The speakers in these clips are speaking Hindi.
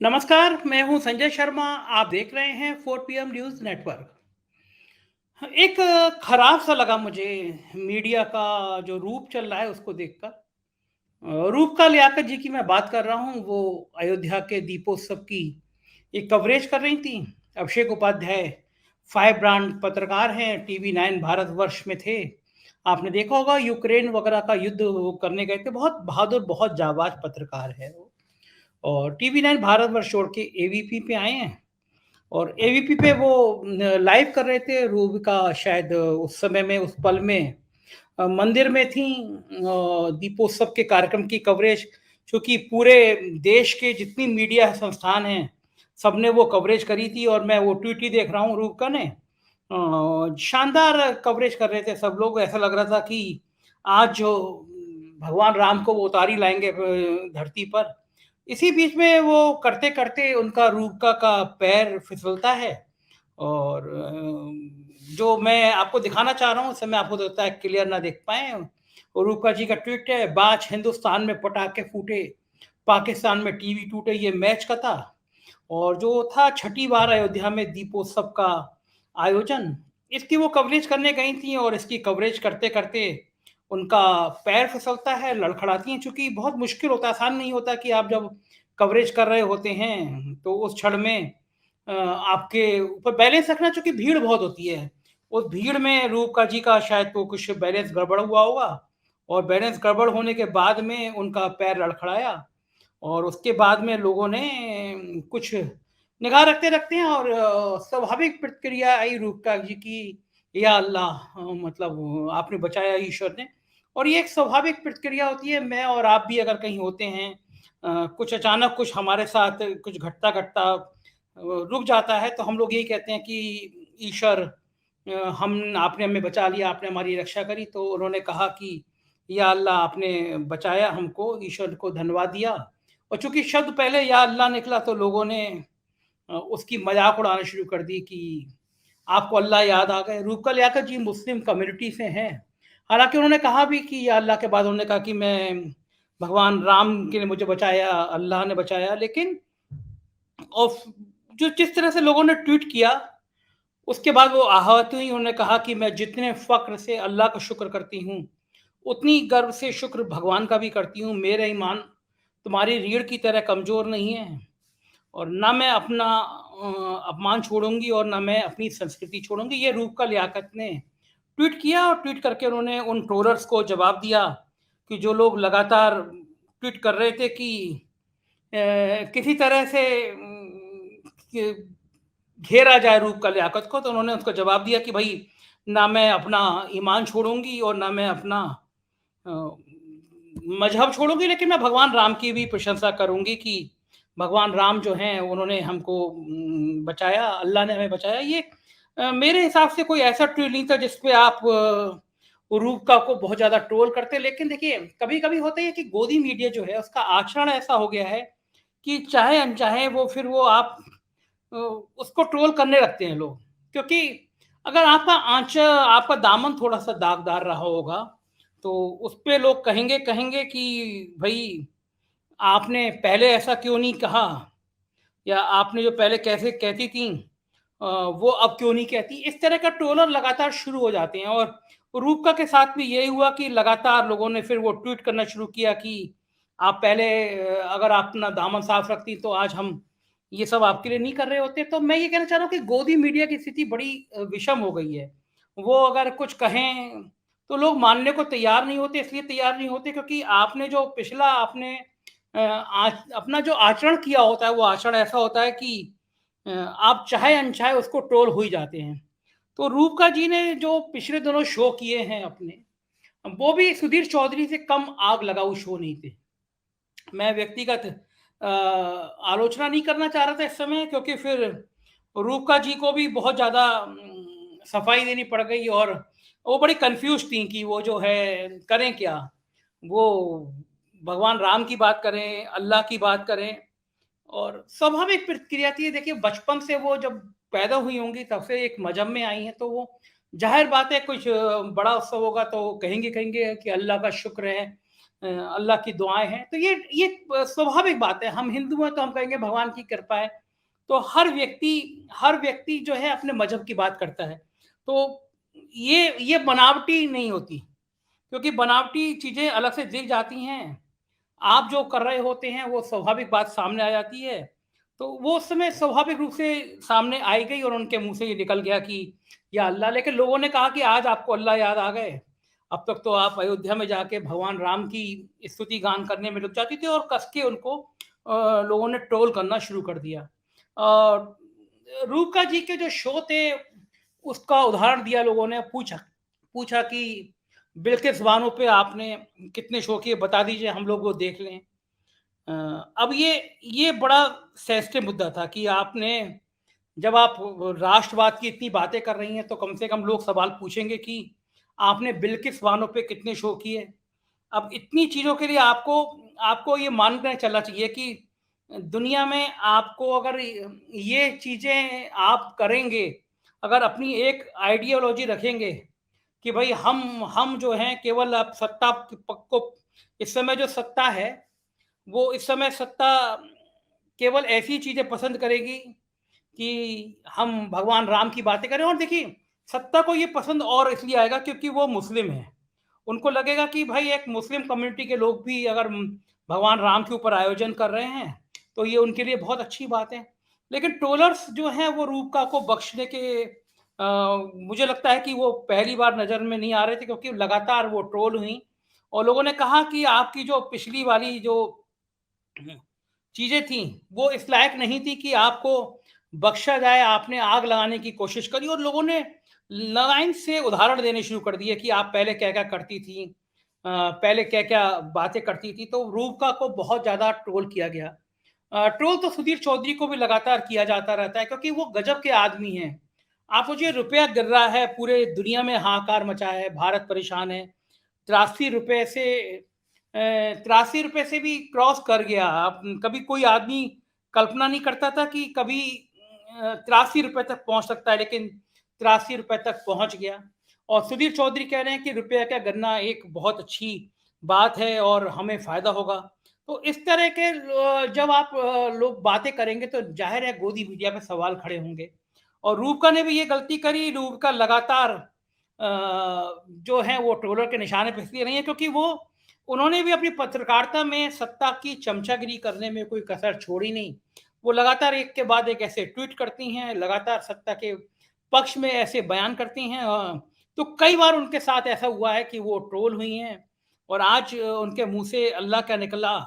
नमस्कार, मैं हूं संजय शर्मा। आप देख रहे हैं 4 पीएम न्यूज़ नेटवर्क। एक खराब सा लगा मुझे मीडिया का जो रूप चल रहा है उसको देखकर। रूपका लियाकत जी की मैं बात कर रहा हूं, वो अयोध्या के दीपोत्सव की एक कवरेज कर रही थी। अभिषेक उपाध्याय फायर ब्रांड पत्रकार हैं, टीवी 9 भारतवर्ष में थे। आपने देखा होगा यूक्रेन वगैरह का युद्ध वो करने गए थे। बहुत बहादुर, बहुत जाबाज पत्रकार है वो। और टीवी 9 भारतवर्ष छोड़ के एबीपी पे आए हैं। और एबीपी पे वो लाइव कर रहे थे। रूबिका शायद उस समय में, उस पल में मंदिर में थी। दीपोत्सव के कार्यक्रम की कवरेज, चूंकि पूरे देश के जितनी मीडिया संस्थान हैं, सबने वो कवरेज करी थी। और मैं वो ट्वीट ही देख रहा हूँ, रूबिका ने शानदार कवरेज कर रहे थे सब लोग। ऐसा लग रहा था कि आज जो भगवान राम को वो उतारी लाएंगे धरती पर। इसी बीच में वो करते-करते उनका रूपका का पैर फिसलता है। और जो मैं आपको दिखाना चाह रहा हूँ, उस समय आपको तो लगता है क्लियर ना देख पाएँ। और रूपका जी का ट्वीट है, "बाच हिंदुस्तान में पटाखे फूटे, पाकिस्तान में टीवी टूटे।" ये मैच का था। और जो था छठी बार अयोध्या में दीपोत्सव का आयोजन, इसकी वो कवरेज करने गई थी। और इसकी कवरेज करते-करते उनका पैर फिसलता है, लड़खड़ाती हैं। चूँकि बहुत मुश्किल होता है, आसान नहीं होता कि आप जब कवरेज कर रहे होते हैं, तो उस क्षण में आपके ऊपर बैलेंस रखना, चूँकि भीड़ बहुत होती है। उस भीड़ में रूपका जी का शायद तो कुछ बैलेंस गड़बड़ हुआ होगा। और बैलेंस गड़बड़ होने के बाद में उनका पैर लड़खड़ाया। और उसके बाद में लोगों ने कुछ निगाह रखते-रखते हैं। और स्वाभाविक प्रतिक्रिया आई रूपका जी की, या अल्लाह, मतलब आपने बचाया ईश्वर ने। और ये एक स्वाभाविक प्रतिक्रिया होती है। मैं और आप भी अगर कहीं होते हैं, कुछ अचानक कुछ हमारे साथ कुछ घटता-घटता रुक जाता है, तो हम लोग यही कहते हैं कि ईश्वर, हम आपने हमें बचा लिया, आपने हमारी रक्षा करी। तो उन्होंने कहा कि या अल्लाह, आपने बचाया हमको, ईश्वर को धन्यवाद दिया। और चूँकि शब्द पहले या अल्लाह निकला, तो लोगों ने उसकी मज़ाक उड़ाना शुरू कर दी कि आपको अल्लाह याद आ गए। रूपका लियाकत जी मुस्लिम कम्युनिटी से हैं। हालाँकि उन्होंने कहा भी कि या अल्लाह के बाद उन्होंने कहा कि मैं भगवान राम के ने मुझे बचाया, अल्लाह ने बचाया। लेकिन और जो जिस तरह से लोगों ने ट्वीट किया, उसके बाद वो आहत हुई। उन्होंने कहा कि मैं जितने फ़क्र से अल्लाह का शुक्र करती हूँ, उतनी गर्व से शुक्र भगवान का भी करती हूँ। मेरा ईमान तुम्हारी रीढ़ की तरह कमज़ोर नहीं है। और ना मैं अपना अपमान छोड़ूँगी और ना मैं अपनी संस्कृति छोड़ूँगी। ये रूपका लियाकत ने ट्वीट किया। और ट्वीट करके उन्होंने उन ट्रोलर्स को जवाब दिया कि जो लोग लगातार ट्वीट कर रहे थे कि किसी तरह से कि घेरा जाए रूपका लियाकत को। तो उन्होंने उसको जवाब दिया कि भई, ना मैं अपना ईमान छोड़ूँगी और ना मैं अपना अ, मज़हब छोड़ूँगी, लेकिन मैं भगवान राम की भी प्रशंसा करूँगी कि भगवान राम जो हैं उन्होंने हमको बचाया, अल्लाह ने हमें बचाया। ये मेरे हिसाब से कोई ऐसा ट्वीट नहीं था जिस पे आप रूपका को बहुत ज़्यादा ट्रोल करते। लेकिन देखिए, कभी-कभी होता है कि गोदी मीडिया जो है उसका आचरण ऐसा हो गया है कि चाहे अनचाहे वो फिर वो आप उसको ट्रोल करने लगते हैं लोग। क्योंकि अगर आपका दामन थोड़ा-सा दागदार रहा होगा, तो उसपे लोग कहेंगे कि भई, आपने पहले ऐसा क्यों नहीं कहा? या आपने जो पहले कैसे कहती थीं, वो अब क्यों नहीं कहती? इस तरह का ट्रोलर लगातार शुरू हो जाते हैं। और रूपका के साथ भी यही हुआ कि लगातार लोगों ने फिर वो ट्वीट करना शुरू किया कि आप पहले अगर आप अपना दामन साफ रखती, तो आज हम ये सब आपके लिए नहीं कर रहे होते। तो मैं ये कहना चाह रहा हूँ कि गोदी मीडिया की स्थिति बड़ी विषम हो गई है। वो अगर कुछ कहें, तो लोग मानने को तैयार नहीं होते। इसलिए तैयार नहीं होते क्योंकि आपने जो पिछला आपने अपना जो आचरण किया होता है, वो आचरण ऐसा होता है कि आप चाहे अनचाहे उसको ट्रोल हो ही जाते हैं। तो रूपका जी ने जो पिछले दिनों शो किए हैं अपने, वो भी सुधीर चौधरी से कम आग लगाऊ शो नहीं थे। मैं व्यक्तिगत आलोचना नहीं करना चाह रहा था इस समय, क्योंकि फिर रूपका जी को भी बहुत ज़्यादा सफाई देनी पड़ गई। और वो बड़ी कन्फ्यूज़ थीं कि वो जो है करें क्या? वो भगवान राम की बात करें, अल्लाह की बात करें। और स्वाभाविक प्रतिक्रिया थी। देखिए, बचपन से वो जब पैदा हुई होंगी तब से एक मज़हब में आई हैं, तो वो ज़ाहिर बात है कुछ बड़ा उत्सव होगा तो कहेंगे कहेंगे कि अल्लाह का शुक्र है अल्लाह की दुआएँ हैं। तो ये स्वाभाविक बात है। हम हिंदू हैं तो हम कहेंगे भगवान की कृपा है। तो हर व्यक्ति जो है अपने मज़हब की बात करता है। तो ये बनावटी नहीं होती, क्योंकि बनावटी चीज़ें अलग से दिख जाती हैं। आप जो कर रहे होते हैं वो स्वाभाविक बात सामने आ जाती है। तो वो उस समय स्वाभाविक रूप से सामने आई गई और उनके मुँह से ये निकल गया कि या अल्लाह। लेकिन लोगों ने कहा कि आज आपको अल्लाह याद आ गए। अब तक तो आप अयोध्या में जाके भगवान राम की स्तुति गान करने में लग जाती थी और कस के उनको लोगों ने ट्रोल करना शुरू कर दिया। रूपका जी के जो शो थे उसका उदाहरण दिया लोगों ने। पूछा पूछा कि बिल्किस बानो पे आपने कितने शो किए बता दीजिए, हम लोग वो देख लें। अब ये बड़ा सेंसिटिव मुद्दा था कि आपने जब आप राष्ट्रवाद की इतनी बातें कर रही हैं तो कम से कम लोग सवाल पूछेंगे कि आपने बिल्किस बानो पे कितने शो किए। अब इतनी चीज़ों के लिए आपको आपको ये मान कर चलना चाहिए कि दुनिया में आपको अगर ये चीज़ें आप करेंगे, अगर अपनी एक आइडियोलॉजी रखेंगे कि भाई हम जो हैं केवल अब सत्ता को, इस समय जो सत्ता है वो इस समय सत्ता केवल ऐसी चीज़ें पसंद करेगी कि हम भगवान राम की बातें करें। और देखिए, सत्ता को ये पसंद और इसलिए आएगा क्योंकि वो मुस्लिम है। उनको लगेगा कि भाई एक मुस्लिम कम्युनिटी के लोग भी अगर भगवान राम के ऊपर आयोजन कर रहे हैं, तो ये उनके लिए बहुत अच्छी बात है। लेकिन ट्रोलर्स जो हैं वो रूपका को बख्शने के मुझे लगता है कि वो पहली बार नज़र में नहीं आ रहे थे, क्योंकि लगातार वो ट्रोल हुईं और लोगों ने कहा कि आपकी जो पिछली वाली जो चीज़ें थीं, वो इस लायक नहीं थी कि आपको बख्शा जाए। आपने आग लगाने की कोशिश करी और लोगों ने लाइन से उदाहरण देने शुरू कर दिए कि आप पहले क्या-क्या करती थीं, पहले क्या-क्या बातें करती थी। तो रूपका को बहुत ज़्यादा ट्रोल किया गया। ट्रोल तो सुधीर चौधरी को भी लगातार किया जाता रहता है, क्योंकि वो गजब के आदमी हैं। आप सोचिए, रुपया गिर रहा है, पूरे दुनिया में हाहाकार मचा है, भारत परेशान है। 83 रुपए से 83 रुपए से भी क्रॉस कर गया। आप कभी कोई आदमी कल्पना नहीं करता था कि कभी 83 रुपए तक पहुँच सकता है, लेकिन 83 रुपए तक पहुँच गया। और सुधीर चौधरी कह रहे हैं कि रुपये का गिरना एक बहुत अच्छी बात है और हमें फ़ायदा होगा। तो इस तरह के जब आप लोग बातें करेंगे तो ज़ाहिर है गोदी मीडिया पे सवाल खड़े होंगे। और रूपका ने भी ये गलती करी। रूपका लगातार जो है वो ट्रोलर के निशाने पे इसलिए नहीं है क्योंकि वो उन्होंने भी अपनी पत्रकारिता में सत्ता की चमचागिरी करने में कोई कसर छोड़ी नहीं। वो लगातार एक के बाद एक ऐसे ट्वीट करती हैं, लगातार सत्ता के पक्ष में ऐसे बयान करती हैं। तो कई बार उनके साथ ऐसा हुआ है कि वो ट्रोल हुई हैं और आज उनके मुँह से अल्लाह का निकला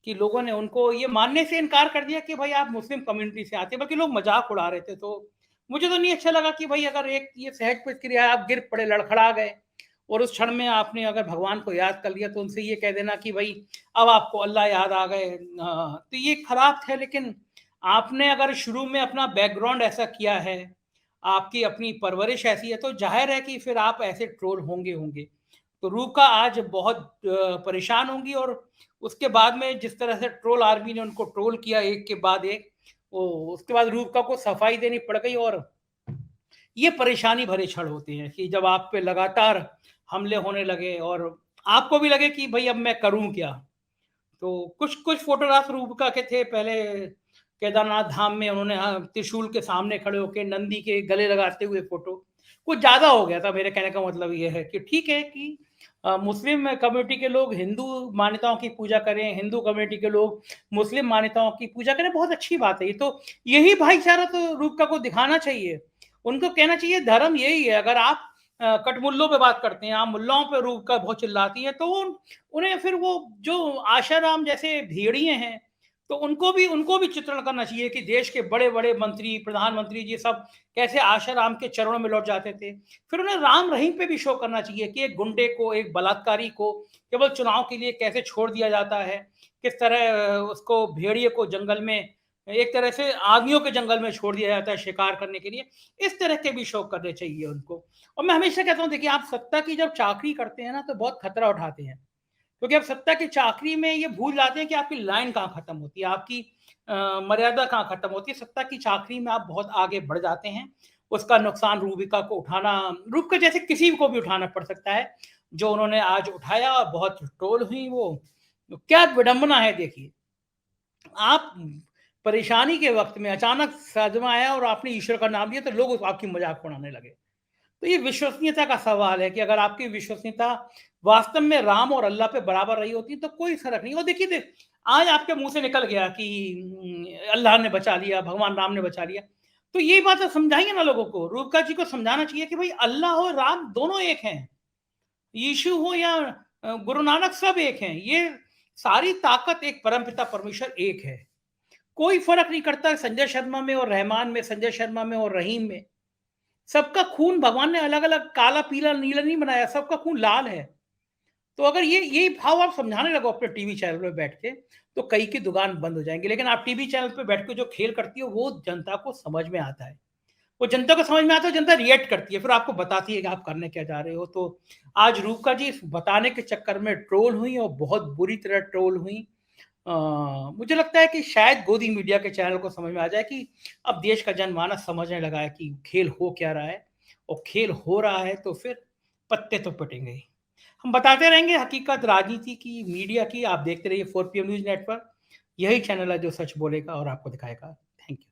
कि लोगों ने उनको ये मानने से इनकार कर दिया कि भाई आप मुस्लिम कम्युनिटी से आते हैं, बल्कि लोग मज़ाक उड़ा रहे थे। तो मुझे तो नहीं अच्छा लगा कि भाई अगर एक ये सहज प्रतिक्रिया, आप गिर पड़े, लड़खड़ा गए और उस क्षण में आपने अगर भगवान को याद कर लिया, तो उनसे ये कह देना कि भाई अब आपको अल्लाह याद आ गए। तो ये खराब है। लेकिन आपने अगर शुरू में अपना बैकग्राउंड ऐसा किया है, आपकी अपनी परवरिश ऐसी है, तो ज़ाहिर है कि फिर आप ऐसे ट्रोल होंगे। तो रूपा आज बहुत परेशान होंगी और उसके बाद में जिस तरह से ट्रोल आर्मी ने उनको ट्रोल किया एक के बाद एक, वो उसके बाद रूपका को सफाई देनी पड़ गई। और ये परेशानी भरे क्षण होते हैं कि जब आप पे लगातार हमले होने लगे और आपको भी लगे कि भाई अब मैं करूं क्या। तो कुछ कुछ फोटोग्राफ रूपका के थे पहले केदारनाथ धाम में, उन्होंने त्रिशूल के सामने खड़े होकर नंदी के गले लगाते हुए फोटो। कुछ ज्यादा हो गया था। मेरे कहने का मतलब ये है कि ठीक है कि मुस्लिम कम्युनिटी के लोग हिंदू मान्यताओं की पूजा करें, हिंदू कम्युनिटी के लोग मुस्लिम मान्यताओं की पूजा करें, बहुत अच्छी बात है। ये तो यही भाईचारा तो रूपका को दिखाना चाहिए। उनको कहना चाहिए धर्म यही है। अगर आप कटमुल्लों पे बात करते हैं, आप मुल्लाओं पे रूपका बहुत चिल्लाती है, तो उन्हें फिर वो जो आशाराम जैसे भेड़िए हैं, तो उनको भी चित्रण करना चाहिए कि देश के बड़े-बड़े मंत्री, प्रधानमंत्री जी सब कैसे आशाराम के चरणों में लौट जाते थे। फिर उन्हें राम रहीम पे भी शो करना चाहिए कि एक गुंडे को, एक बलात्कारी को केवल चुनाव के लिए कैसे छोड़ दिया जाता है। किस तरह उसको, भेड़िए को जंगल में, एक तरह से आदमियों के जंगल में छोड़ दिया जाता है शिकार करने के लिए। इस तरह के भी शो करने चाहिए उनको। और मैं हमेशा कहता हूँ, देखिए आप सत्ता की जब चाकरी करते हैं ना, तो बहुत खतरा उठाते हैं। क्योंकि आप सत्ता की चाकरी में ये भूल जाते हैं कि आपकी लाइन कहाँ खत्म होती है, आपकी मर्यादा कहाँ खत्म होती है। सत्ता की चाकरी में आप बहुत आगे बढ़ जाते हैं। उसका नुकसान रूबिका को उठाना, रूबिका जैसे किसी को भी उठाना पड़ सकता है। जो उन्होंने आज उठाया और बहुत ट्रोल हुई वो। तो क्या विडंबना है देखिए। आप परेशानी के वक़्त में अचानक सदमा आया और आपने ईश्वर का नाम लिया तो लोग आपकी मज़ाक उड़ाने लगे। तो ये विश्वसनीयता का सवाल है कि अगर आपकी विश्वसनीयता वास्तव में राम और अल्लाह पे बराबर रही होती तो कोई फ़र्क नहीं। और देखिए आज आपके मुँह से निकल गया कि अल्लाह ने बचा लिया, भगवान राम ने बचा लिया। तो ये बात आप समझाइए ना लोगों को। रूपका जी को समझाना चाहिए कि भई अल्लाह और राम दोनों एक हैं। यीशु हो या गुरु नानक सब एक हैं। ये सारी ताकत एक परमपिता परमेश्वर एक है। कोई फ़र्क नहीं करता संजय शर्मा में और रहमान में, संजय शर्मा में और रहीम में। सबका खून भगवान ने अलग-अलग काला, पीला, नीला नहीं बनाया, सबका खून लाल है। तो अगर ये भाव आप समझाने लगो अपने टीवी चैनल पे बैठ के, तो कई की दुकान बंद हो जाएँगी। लेकिन आप टीवी चैनल पे बैठ के जो खेल करती हो, वो जनता को समझ में आता है। वो जनता को समझ में आता है, जनता रिएक्ट करती है, फिर आपको बताती है कि आप करने क्या जा रहे हो। तो आज रूपका जी इस बताने के चक्कर में ट्रोल हुई और बहुत बुरी तरह ट्रोल हुई। अ, मुझे लगता है कि शायद गोदी मीडिया के चैनल को समझ में आ जाए कि अब देश का जनमानस समझने लगा है कि खेल हो क्या रहा है और खेल हो रहा है तो फिर पत्ते तो पिटेंगे ही। हम बताते रहेंगे हकीकत राजनीति की, मीडिया की। आप देखते रहिए 4 पीएम न्यूज़ नेटवर्क। यही चैनल है जो सच बोलेगा और आपको दिखाएगा। Thank you.